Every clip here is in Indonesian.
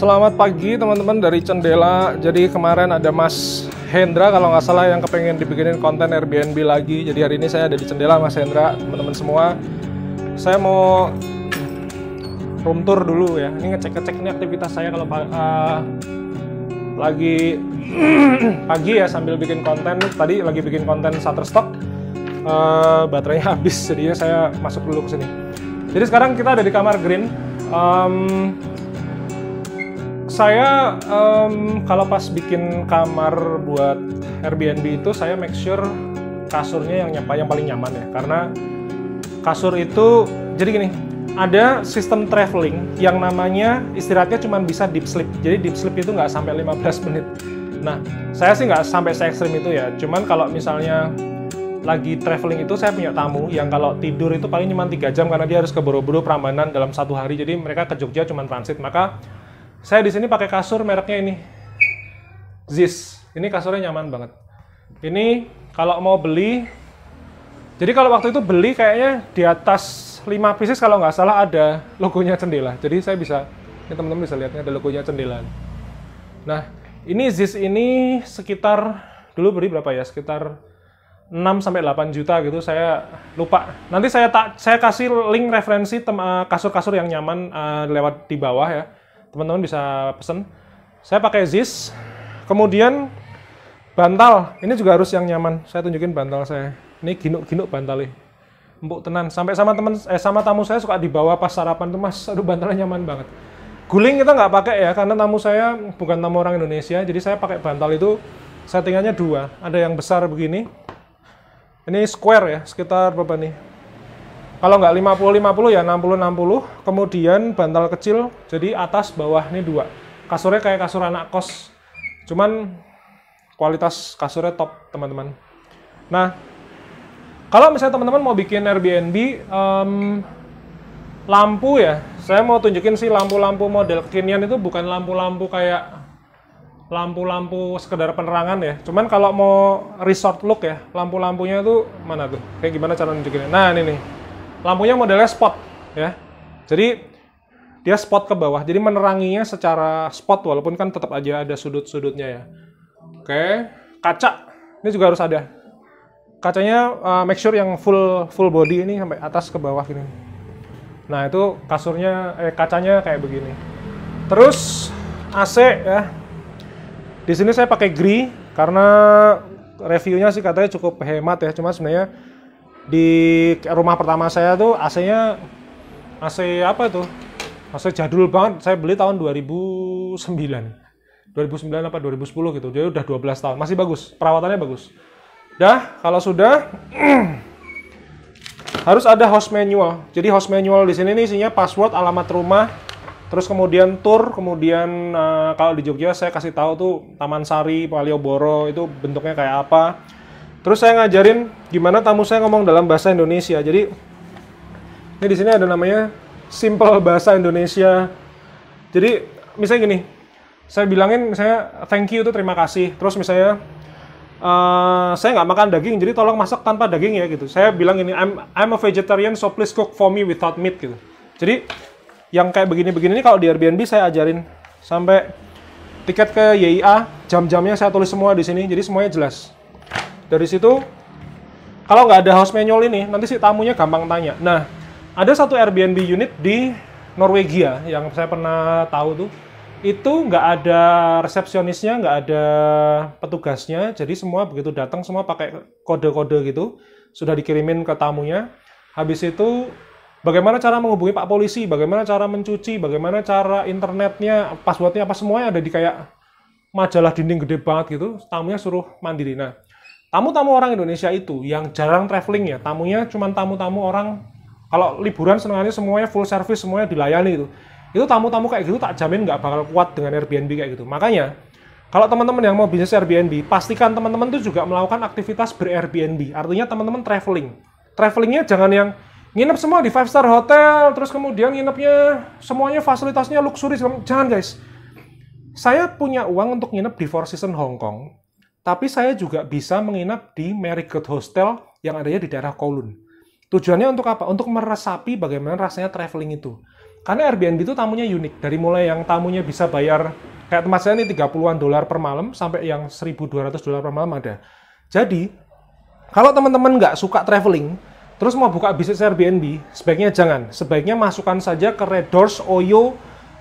Selamat pagi teman-teman dari Cendela. Jadi kemarin ada Mas Hendra kalau nggak salah yang kepengen dibikinin konten Airbnb lagi. Jadi hari ini saya ada di Cendela, Mas Hendra, teman-teman semua. Saya mau room tour dulu ya. Ini ngecek-ngecek ini aktivitas saya kalau lagi pagi ya sambil bikin konten. Tadi lagi bikin konten Shutterstock, baterainya habis, jadinya saya masuk dulu ke sini. Jadi sekarang kita ada di kamar Green. Saya kalau pas bikin kamar buat Airbnb itu saya make sure kasurnya yang paling nyaman ya, karena kasur itu jadi gini, ada sistem traveling yang namanya istirahatnya cuma bisa deep sleep. Jadi deep sleep itu nggak sampai 15 menit. Nah, saya sih nggak sampai se-ekstrim itu ya. Cuman kalau misalnya lagi traveling itu saya punya tamu yang kalau tidur itu paling cuma 3 jam karena dia harus ke Borobudur Prambanan dalam 1 hari. Jadi mereka ke Jogja cuma transit. Maka saya di sini pakai kasur mereknya ini, Ziz. Ini kasurnya nyaman banget. Ini kalau mau beli, jadi kalau waktu itu beli kayaknya di atas 5 pieces kalau nggak salah ada logonya Cendela. Jadi saya bisa, ini teman-teman bisa lihatnya ada logonya Cendela. Nah, ini Ziz ini sekitar, dulu beli berapa ya? Sekitar 6-8 juta gitu, saya lupa. Nanti saya kasih link referensi kasur-kasur yang nyaman lewat di bawah ya. Teman-teman bisa pesen. Saya pakai Ziz. Kemudian bantal, ini juga harus yang nyaman. Saya tunjukin bantal saya. Ini ginuk-ginuk bantalnya. Empuk tenan. Sampai sama tamu saya suka dibawa pas sarapan tuh, Mas. Aduh, bantalnya nyaman banget. Guling kita nggak pakai ya, karena tamu saya bukan tamu orang Indonesia. Jadi saya pakai bantal itu settingannya 2. Ada yang besar begini. Ini square ya, sekitar berapa nih? Kalau nggak 50-50 ya 60-60. Kemudian bantal kecil, jadi atas bawah ini 2. Kasurnya kayak kasur anak kos. Cuman kualitas kasurnya top, teman-teman. Nah, kalau misalnya teman-teman mau bikin Airbnb, lampu ya, saya mau tunjukin sih lampu-lampu model kekinian itu bukan lampu-lampu kayak lampu-lampu sekedar penerangan ya. Cuman kalau mau resort look ya, lampu-lampunya itu mana tuh? Kayak gimana cara nunjukinnya? Nah, ini nih. Lampunya modelnya spot ya. Jadi dia spot ke bawah. Jadi meneranginya secara spot walaupun kan tetap aja ada sudut-sudutnya ya. Oke, kaca. Ini juga harus ada. Kacanya make sure yang full body ini sampai atas ke bawah gini. Nah, itu kacanya kayak begini. Terus AC ya. Di sini saya pakai Gree karena reviewnya sih katanya cukup hemat ya. Cuma sebenarnya di rumah pertama saya tuh AC-nya AC apa tuh? AC jadul banget. Saya beli tahun 2009 apa 2010 gitu. Jadi udah 12 tahun. Masih bagus. Perawatannya bagus. Dah, kalau sudah harus ada host manual. Jadi host manual di sini nih isinya password, alamat rumah, terus kemudian tour, kemudian kalau di Jogja saya kasih tahu tuh Taman Sari, Malioboro itu bentuknya kayak apa. Terus saya ngajarin gimana tamu saya ngomong dalam bahasa Indonesia. Jadi ini di sini ada namanya simple bahasa Indonesia. Jadi misalnya gini, saya bilangin misalnya thank you itu terima kasih. Terus misalnya saya nggak makan daging, jadi tolong masak tanpa daging ya gitu. Saya bilang ini I'm a vegetarian, so please cook for me without meat gitu. Jadi yang kayak begini-begini ini kalau di Airbnb saya ajarin. Sampai tiket ke YIA, jam-jamnya saya tulis semua di sini. Jadi semuanya jelas. Dari situ, kalau nggak ada house manual ini, nanti si tamunya gampang tanya. Nah, ada satu Airbnb unit di Norwegia yang saya pernah tahu tuh, itu nggak ada resepsionisnya, nggak ada petugasnya, jadi semua begitu datang semua pakai kode-kode gitu, sudah dikirimin ke tamunya. Habis itu, bagaimana cara menghubungi Pak Polisi, bagaimana cara mencuci, bagaimana cara internetnya, passwordnya apa semuanya ada di kayak majalah dinding gede banget gitu, tamunya suruh mandiri. Nah, tamu-tamu orang Indonesia itu yang jarang traveling ya, tamunya cuma tamu-tamu orang, kalau liburan senangannya semuanya full service, semuanya dilayani itu. Itu tamu-tamu kayak gitu tak jamin nggak bakal kuat dengan Airbnb kayak gitu. Makanya, kalau teman-teman yang mau bisnis Airbnb, pastikan teman-teman tuh juga melakukan aktivitas ber-Airbnb. Artinya teman-teman traveling. Travelingnya jangan yang nginep semua di 5-star hotel, terus kemudian nginepnya semuanya fasilitasnya luxury. Jangan guys. Saya punya uang untuk nginep di Four Seasons Hong Kong. Tapi saya juga bisa menginap di Marigold Hostel yang adanya di daerah Kowloon. Tujuannya untuk apa? Untuk meresapi bagaimana rasanya traveling itu. Karena Airbnb itu tamunya unik. Dari mulai yang tamunya bisa bayar, kayak tempat saya ini 30-an dolar per malam, sampai yang 1.200 dolar per malam ada. Jadi, kalau teman-teman nggak suka traveling, terus mau buka bisnis Airbnb, sebaiknya jangan. Sebaiknya masukkan saja ke Red Doors, Oyo,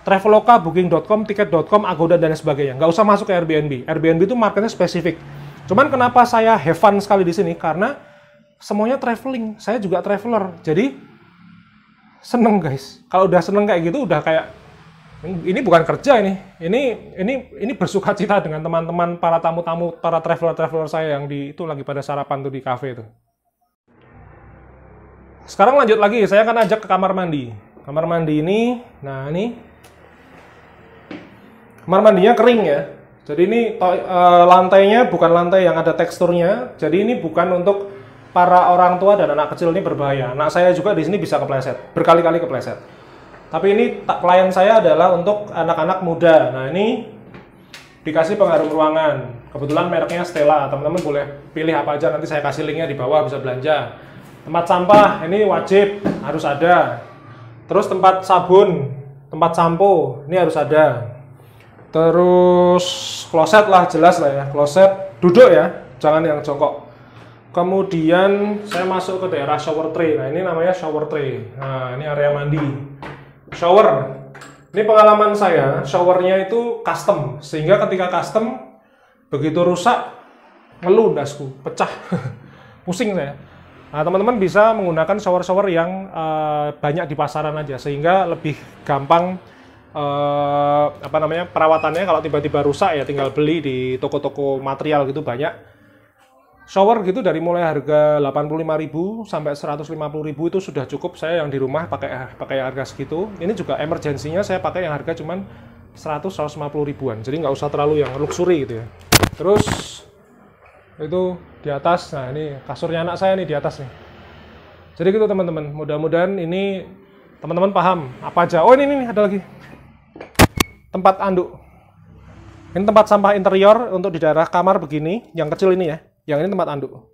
Traveloka, Booking.com, Tiket.com, Agoda, dan sebagainya. Nggak usah masuk ke Airbnb. Airbnb itu marketnya spesifik. Cuman kenapa saya have fun sekali di sini? Karena semuanya traveling. Saya juga traveler. Jadi, seneng guys. Kalau udah seneng kayak gitu, udah kayak, ini bukan kerja ini. Ini bersuka cita dengan teman-teman, para tamu-tamu, para traveler-traveler saya yang itu lagi pada sarapan tuh di cafe itu. Sekarang lanjut lagi, saya akan ajak ke kamar mandi. Kamar mandi ini, nah ini kamar mandinya kering ya. Jadi ini lantainya bukan lantai yang ada teksturnya. Jadi ini bukan untuk para orang tua dan anak kecil, ini berbahaya. Anak saya juga di sini bisa kepleset, berkali-kali kepleset. Tapi ini klien saya adalah untuk anak-anak muda. Nah ini dikasih pengharum ruangan. Kebetulan mereknya Stella. Teman-teman boleh pilih apa aja, nanti saya kasih linknya di bawah, bisa belanja. Tempat sampah ini wajib harus ada. Terus tempat sabun, tempat sampo ini harus ada. Terus kloset lah, jelas lah ya, kloset duduk ya, jangan yang jongkok. Kemudian saya masuk ke daerah shower tray. Nah ini namanya shower tray. Nah ini area mandi. Shower. Ini pengalaman saya, showernya itu custom. Sehingga ketika custom, begitu rusak, ngeluh dasku, pecah. Pusing saya. Nah teman-teman bisa menggunakan shower-shower yang banyak di pasaran aja. Sehingga lebih gampang perawatannya. Kalau tiba-tiba rusak ya tinggal beli di toko-toko material gitu banyak. Shower gitu dari mulai harga 85.000 sampai 150.000 itu sudah cukup. Saya yang di rumah pakai harga segitu. Ini juga emergensinya saya pakai yang harga cuman 100-150 ribuan. Jadi nggak usah terlalu yang luxury gitu ya. Terus itu di atas. Nah ini kasurnya anak saya nih di atas nih. Jadi gitu teman-teman. Mudah-mudahan ini teman-teman paham apa aja. Oh ini ada lagi. Tempat anduk. Ini tempat sampah interior untuk di daerah kamar begini. Yang kecil ini ya. Yang ini tempat anduk.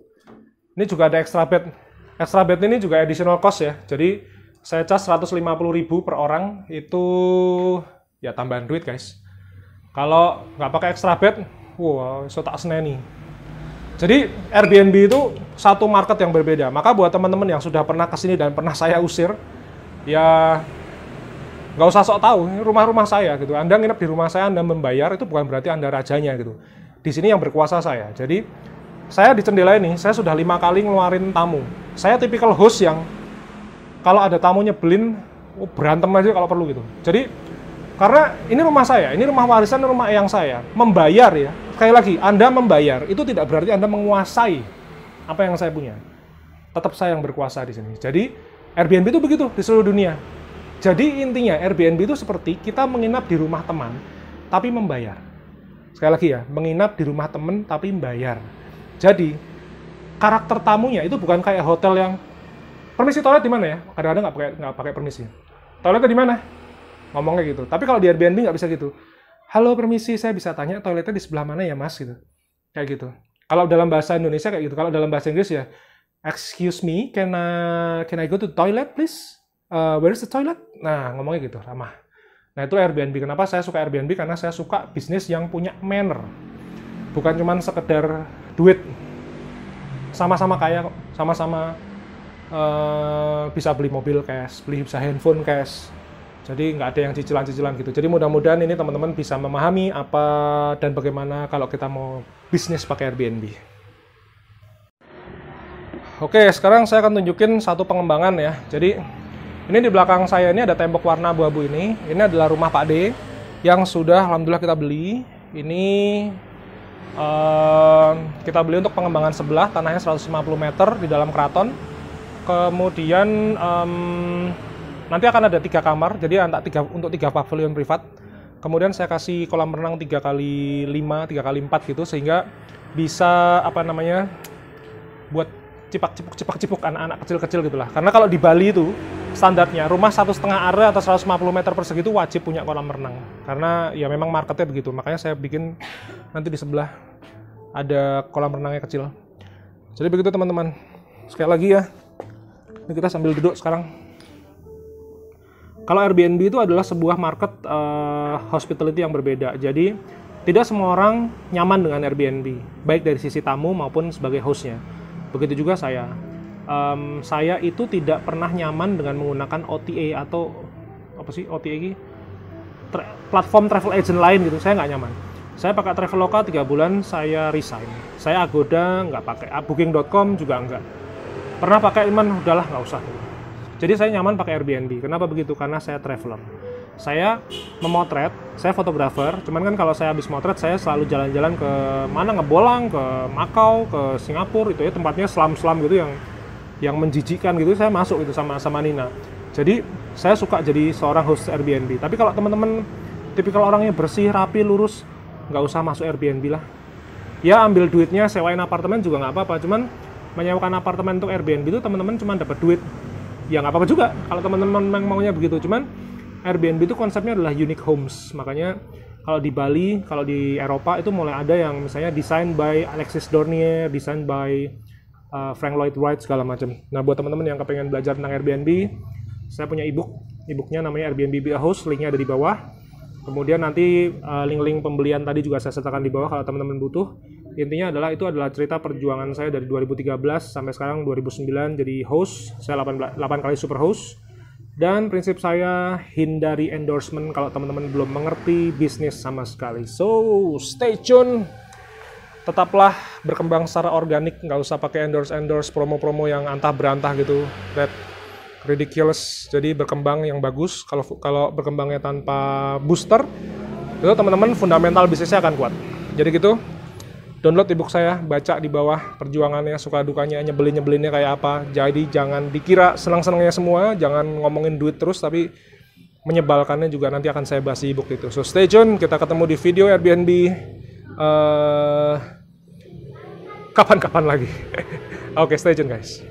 Ini juga ada extra bed. Extra bed ini juga additional cost ya. Jadi saya cas 150.000 per orang. Itu ya tambahan duit guys. Kalau nggak pakai extra bed, wow, so tak seneni. Jadi Airbnb itu satu market yang berbeda. Maka buat teman-teman yang sudah pernah kesini dan pernah saya usir, ya nggak usah sok tahu. Ini rumah-rumah saya gitu. Anda nginep di rumah saya, Anda membayar, itu bukan berarti Anda rajanya gitu. Di sini yang berkuasa saya. Jadi saya di Cendela ini, saya sudah 5 kali ngeluarin tamu. Saya tipikal host yang kalau ada tamu nyebelin, berantem aja kalau perlu gitu. Jadi, karena ini rumah saya, ini rumah warisan, rumah eyang saya. Membayar ya, sekali lagi, Anda membayar, itu tidak berarti Anda menguasai apa yang saya punya. Tetap saya yang berkuasa di sini. Jadi, Airbnb itu begitu di seluruh dunia. Jadi, intinya Airbnb itu seperti kita menginap di rumah teman, tapi membayar. Sekali lagi ya, menginap di rumah teman, tapi membayar. Jadi, karakter tamunya itu bukan kayak hotel yang permisi toilet di mana ya? Kadang-kadang nggak pakai permisi. Toiletnya di mana? Ngomongnya gitu. Tapi kalau di Airbnb nggak bisa gitu. Halo permisi, saya bisa tanya toiletnya di sebelah mana ya mas? Gitu. Kayak gitu. Kalau dalam bahasa Indonesia kayak gitu. Kalau dalam bahasa Inggris ya, excuse me, can I go to toilet please? Where is the toilet? Nah, ngomongnya gitu, ramah. Nah itu Airbnb. Kenapa saya suka Airbnb? Karena saya suka bisnis yang punya manner. Bukan cuma sekedar duit, sama-sama kaya kok, sama-sama bisa beli mobil cash, bisa handphone cash. Jadi nggak ada yang cicilan-cicilan gitu. Jadi mudah-mudahan ini teman-teman bisa memahami apa dan bagaimana kalau kita mau bisnis pakai Airbnb. Oke, sekarang saya akan tunjukin satu pengembangan ya. Jadi ini di belakang saya ini ada tembok warna abu-abu ini. Ini adalah rumah Pak D yang sudah alhamdulillah kita beli. Ini kita beli untuk pengembangan sebelah, tanahnya 150 meter di dalam keraton. Kemudian nanti akan ada 3 kamar, jadi untuk 3 pavilion privat. Kemudian saya kasih kolam renang 3x5, 3x4 gitu, sehingga bisa buat cipak-cipuk anak-anak kecil-kecil gitulah. Karena kalau di Bali itu standarnya rumah 1,5 area atau 150 meter persegi itu wajib punya kolam renang. Karena ya memang marketnya begitu. Makanya saya bikin nanti di sebelah ada kolam renangnya kecil. Jadi begitu teman-teman. Sekali lagi ya. Ini kita sambil duduk sekarang. Kalau Airbnb itu adalah sebuah market hospitality yang berbeda. Jadi tidak semua orang nyaman dengan Airbnb, baik dari sisi tamu maupun sebagai hostnya. Begitu juga saya. Saya itu tidak pernah nyaman dengan menggunakan OTA atau apa sih OTA ini? Platform travel agent lain gitu. Saya nggak nyaman. Saya pakai Traveloka 3 bulan, saya resign. Saya Agoda nggak pakai, Booking.com juga nggak. Pernah pakai, cuman udahlah nggak usah. Jadi saya nyaman pakai Airbnb. Kenapa begitu? Karena saya traveler. Saya memotret, saya fotografer. Cuman kan kalau saya habis motret, saya selalu jalan-jalan ke mana, Ngebolang, ke Makau, ke Singapura. Itu ya tempatnya selam-selam gitu yang menjijikkan gitu. Saya masuk itu sama Nina. Jadi saya suka jadi seorang host Airbnb. Tapi kalau teman-teman tipikal orangnya bersih, rapi, lurus, nggak usah masuk Airbnb lah. Ya ambil duitnya, sewain apartemen juga nggak apa-apa. Cuman menyewakan apartemen untuk Airbnb itu teman-teman cuma dapat duit. Ya nggak apa-apa juga kalau teman-teman maunya begitu. Cuman Airbnb itu konsepnya adalah unique homes. Makanya kalau di Bali, kalau di Eropa itu mulai ada yang misalnya design by Alexis Dornier, design by Frank Lloyd Wright segala macam. Nah buat teman-teman yang kepengen belajar tentang Airbnb, saya punya e-booknya namanya Airbnb Be a Host, linknya ada di bawah. Kemudian nanti link-link pembelian tadi juga saya sertakan di bawah kalau teman-teman butuh. Intinya itu adalah cerita perjuangan saya dari 2013 sampai sekarang 2009 jadi host. Saya 8 kali super host. Dan prinsip saya hindari endorsement kalau teman-teman belum mengerti bisnis sama sekali. So, stay tune. Tetaplah berkembang secara organik, nggak usah pakai endorse promo-promo yang antah berantah gitu. That ridiculous. Jadi berkembang yang bagus. Kalau berkembangnya tanpa booster, itu teman-teman fundamental bisnisnya akan kuat. Jadi gitu. Download ebook saya, baca di bawah perjuangannya, suka dukanya, nyebelinnya kayak apa. Jadi jangan dikira senang-senangnya semua, jangan ngomongin duit terus, tapi menyebalkannya juga nanti akan saya bahas di ebook itu. So stay tune, kita ketemu di video Airbnb kapan-kapan lagi. Oke, stay tune guys.